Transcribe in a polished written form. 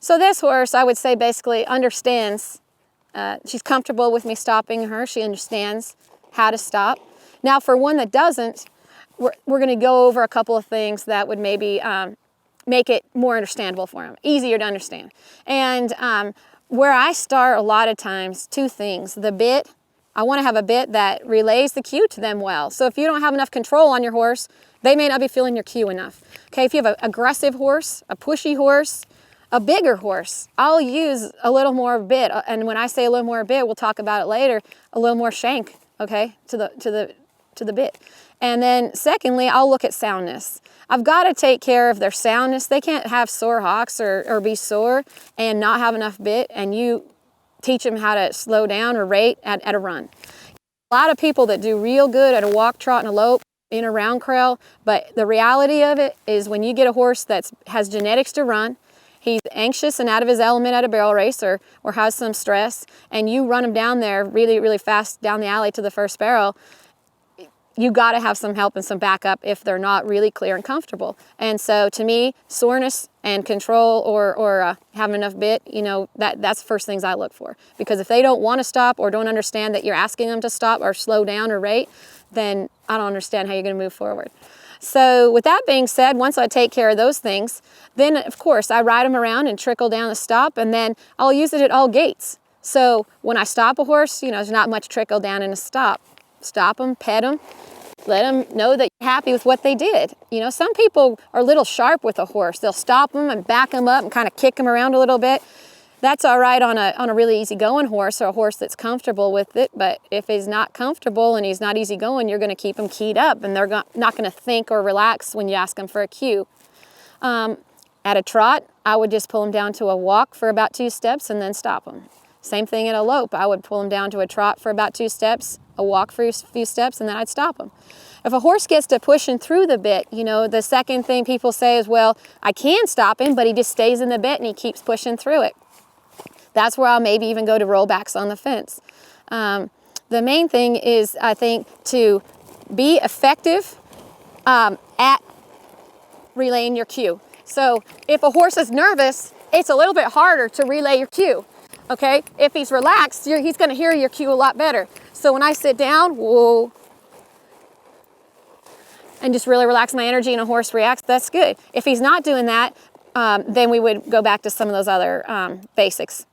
So this horse, I would say, basically understands, she's comfortable with me stopping her. She understands how to stop. Now for one that doesn't, we're gonna go over a couple of things that would maybe make it more understandable for them, easier to understand. And where I start a lot of times, two things. The bit, I want to have a bit that relays the cue to them well. So if you don't have enough control on your horse, they may not be feeling your cue enough. Okay, if you have an aggressive horse, a pushy horse, a bigger horse, I'll use a little more bit. And when I say a little more bit, we'll talk about it later, a little more shank, okay, to the bit. And then secondly, I'll look at soundness. I've got to take care of their soundness. They can't have sore hocks or be sore and not have enough bit, and you teach them how to slow down or rate at a run. A lot of people that do real good at a walk, trot, and a lope in a round crawl, but the reality of it is when you get a horse that has genetics to run, he's anxious and out of his element at a barrel race or has some stress, and you run him down there really, really fast down the alley to the first barrel, you got to have some help and some backup if they're not really clear and comfortable. And so to me, soreness and control or having enough bit, you know, that's the first things I look for. Because if they don't want to stop or don't understand that you're asking them to stop or slow down or rate, then I don't understand how you're going to move forward. So with that being said, once I take care of those things, then of course I ride them around and trickle down the stop, and then I'll use it at all gates. So when I stop a horse, you know, there's not much trickle down in a stop. Stop them, pet them, let them know that you're happy with what they did. You know, some people are a little sharp with a horse. They'll stop them and back them up and kind of kick them around a little bit. That's all right on a really easygoing horse or a horse that's comfortable with it. But if he's not comfortable and he's not easygoing, you're going to keep him keyed up, and they're not going to think or relax when you ask them for a cue. At a trot, I would just pull them down to a walk for about 2 steps and then stop them. Same thing at a lope. I would pull them down to a trot for about 2 steps, a walk for a few steps, and then I'd stop them. If a horse gets to pushing through the bit, you know, the second thing people say is, well, I can stop him, but he just stays in the bit and he keeps pushing through it. That's where I'll maybe even go to rollbacks on the fence. The main thing is, I think, to be effective at relaying your cue. So if a horse is nervous, it's a little bit harder to relay your cue. Okay, if he's relaxed, he's going to hear your cue a lot better. So when I sit down, whoa, and just really relax my energy and a horse reacts, that's good. If he's not doing that, then we would go back to some of those other basics.